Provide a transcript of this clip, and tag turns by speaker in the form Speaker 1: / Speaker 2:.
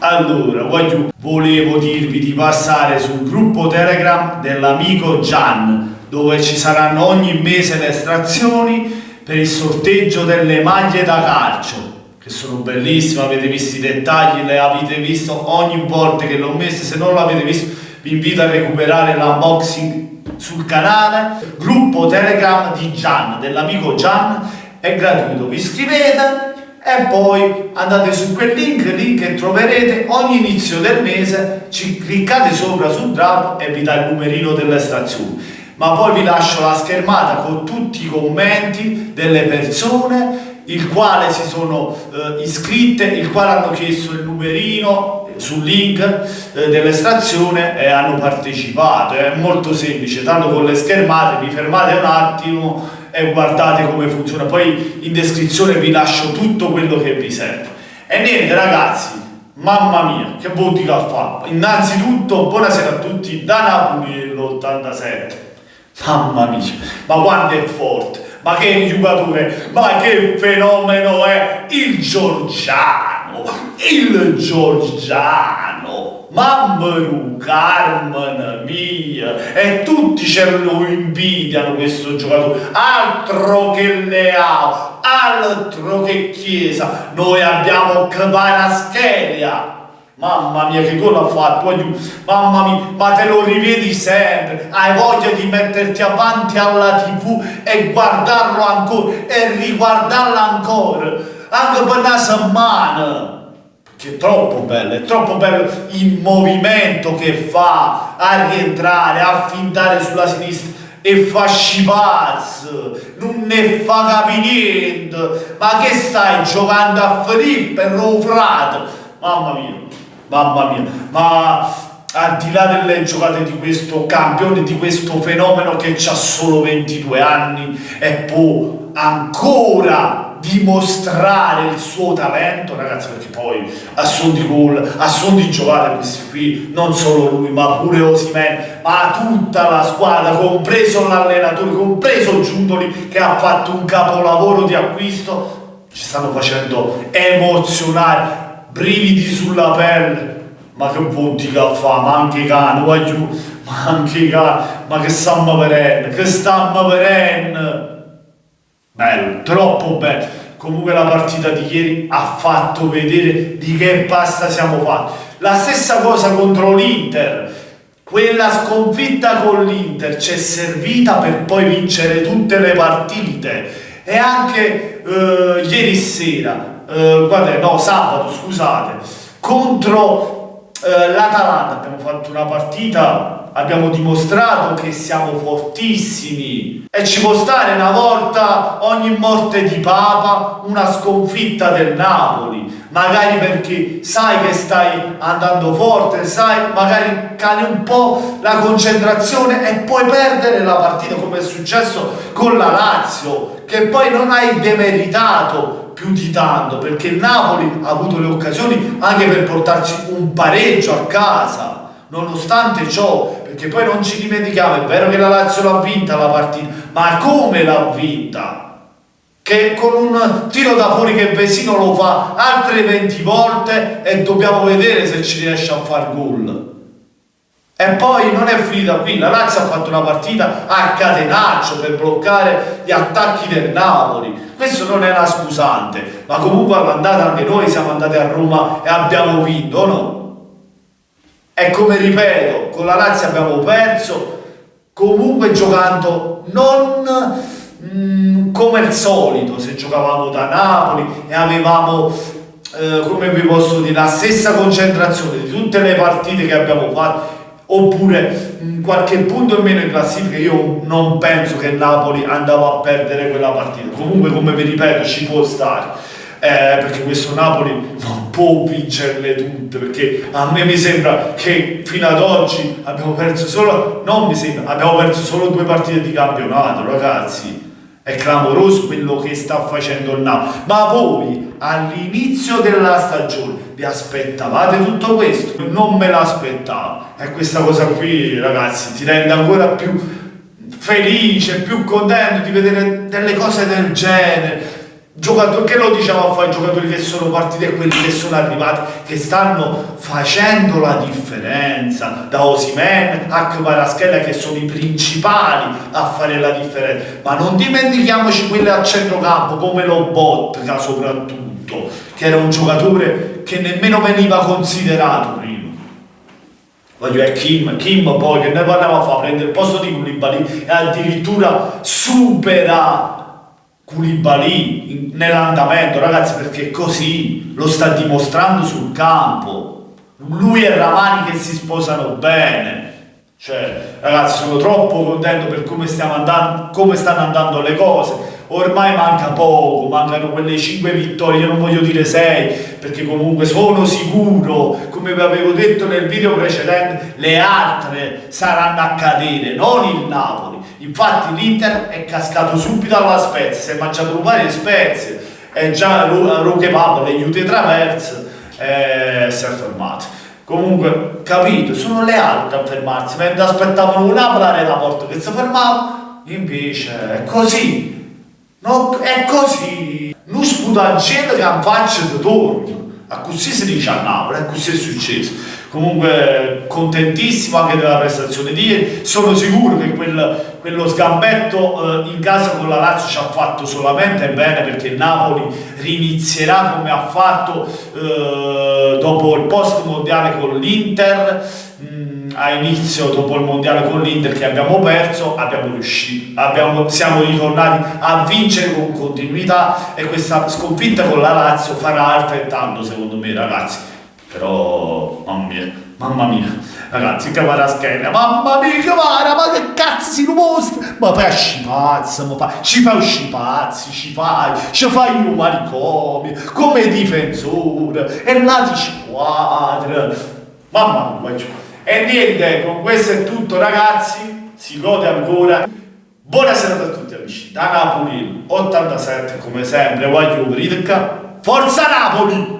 Speaker 1: Allora, volevo dirvi di passare sul gruppo Telegram dell'amico Gian, dove ci saranno ogni mese le estrazioni per il sorteggio delle maglie da calcio, che sono bellissime. Avete visto i dettagli, le avete visto ogni volta che l'ho messa. Se non l'avete visto, vi invito a recuperare l'unboxing sul canale. Gruppo Telegram di Gian, dell'amico Gian, è gratuito, vi iscrivete e poi andate su quel link che troverete ogni inizio del mese, ci cliccate sopra sul drop e vi dà il numerino dell'estrazione. Ma poi vi lascio la schermata con tutti i commenti delle persone il quale si sono iscritte, il quale hanno chiesto il numerino sul link dell'estrazione e hanno partecipato. È molto semplice, tanto con le schermate vi fermate un attimo e guardate come funziona. Poi in descrizione vi lascio tutto quello che vi serve. E niente ragazzi, mamma mia, che voto ha fatto. Innanzitutto buonasera a tutti da Napoli dell'87. Mamma mia, ma quanto è forte, ma che giocatore, ma che fenomeno è il Giorgiano, mamma Carmen mia, e tutti ce lo invidiano questo giocatore. Altro che Leao, altro che Chiesa, noi abbiamo Kvaratskhelia. Mamma mia, che gol ha fatto, mamma mia, ma te lo rivedi sempre, hai voglia di metterti avanti alla TV e guardarlo ancora e riguardarlo ancora, anche per una settimana, perché è troppo bello il movimento che fa a rientrare, a fintare sulla sinistra e fa scipazzi, non ne fa capire niente. Ma che stai giocando a Felipe Rofrato? Mamma mia, ma al di là delle giocate di questo campione, di questo fenomeno che ha solo 22 anni e può ancora dimostrare il suo talento, ragazzi, perché poi a suon di gol, a suon di giocate, questi qui, non solo lui ma pure Osimhen, ma tutta la squadra, compreso l'allenatore, compreso Giuntoli, che ha fatto un capolavoro di acquisto, ci stanno facendo emozionare, brividi sulla pelle. Ma che vodka fa, ma anche cane, ma che stiamo perenne, bello, troppo bello. Comunque la partita di ieri ha fatto vedere di che pasta siamo fatti. La stessa cosa contro l'Inter, quella sconfitta con l'Inter ci è servita per poi vincere tutte le partite. E anche ieri sera, sabato, scusate, contro l'Atalanta abbiamo fatto una partita, abbiamo dimostrato che siamo fortissimi e ci può stare una volta ogni morte di papa una sconfitta del Napoli, magari perché sai che stai andando forte, sai, magari cali un po' la concentrazione e puoi perdere la partita, come è successo con la Lazio, che poi non hai demeritato più di tanto, perché il Napoli ha avuto le occasioni anche per portarci un pareggio a casa. Nonostante ciò, perché poi non ci dimentichiamo, è vero che la Lazio l'ha vinta la partita, ma come l'ha vinta? Che con un tiro da fuori che Vesino lo fa altre 20 volte e dobbiamo vedere se ci riesce a far gol. E poi non è finita qui, la Lazio ha fatto una partita a catenaccio per bloccare gli attacchi del Napoli. Questo non è una scusante, ma comunque all'andata anche noi siamo andati a Roma e abbiamo vinto, no? E come ripeto, con la Lazio abbiamo perso, comunque giocando non come il solito, se giocavamo da Napoli e avevamo, come vi posso dire, la stessa concentrazione di tutte le partite che abbiamo fatto, oppure qualche punto in meno in classifica. Io non penso che il Napoli andava a perdere quella partita. Comunque, come vi ripeto, ci può stare, perché questo Napoli non può vincerle tutte, perché a me mi sembra che fino ad oggi abbiamo perso solo, non mi sembra, abbiamo perso solo 2 partite di campionato, ragazzi. È clamoroso quello che sta facendo il Napoli. Ma voi all'inizio della stagione vi aspettavate tutto questo? Non me l'aspettavo. E questa cosa qui, ragazzi, ti rende ancora più felice, più contento di vedere delle cose del genere. giocatori, che lo diciamo a fare, i giocatori che sono partiti e quelli che sono arrivati, che stanno facendo la differenza, da Osimhen a Kvaratskhelia, che sono i principali a fare la differenza. Ma non dimentichiamoci quelli a centrocampo come Lobotka, soprattutto, che era un giocatore che nemmeno veniva considerato prima. Voglio è Kim poi che noi parliamo a fare, prende il posto di Koulibaly e addirittura supera Koulibaly nell'andamento, ragazzi, perché così lo sta dimostrando sul campo. Lui e Ramani che si sposano bene. Cioè, ragazzi, sono troppo contento per come stiamo andando, come stanno andando le cose. Ormai manca poco, mancano quelle 5 vittorie, io non voglio dire 6, perché comunque sono sicuro, come vi avevo detto nel video precedente, le altre saranno a cadere, non il Napoli. Infatti l'Inter è cascato subito alla Spezia, si è mangiato un paio di spezie, è già Roque Pablo, le Jute Traverse, si è fermato. Comunque, capito, sono le altre a fermarsi, mentre aspettavano un aprire la porta che si fermava, invece è così. No, è così, non sputa il cielo che in faccia ti torna, a così si dice a Napoli, così è successo. Comunque contentissimo anche della prestazione di ieri, sono sicuro che quello sgambetto in casa con la Lazio ci ha fatto solamente bene, perché il Napoli rinizierà come ha fatto dopo il post mondiale con l'Inter. A inizio, dopo il mondiale con l'Inter che abbiamo perso, siamo ritornati a vincere con continuità, e questa sconfitta con la Lazio farà altrettanto secondo me, ragazzi. Però mamma mia ragazzi, Kvaratskhelia, mamma mia Kvara, ma che cazzo si dimostra? Ma fai scipazzo, ci fai scipazzi, ci fai un manicomio come difensore e là di squadra, mamma mia. E niente, con questo è tutto, ragazzi, si gode ancora. Buonasera a tutti amici, da Napoli 87 come sempre, voglio Forza Napoli!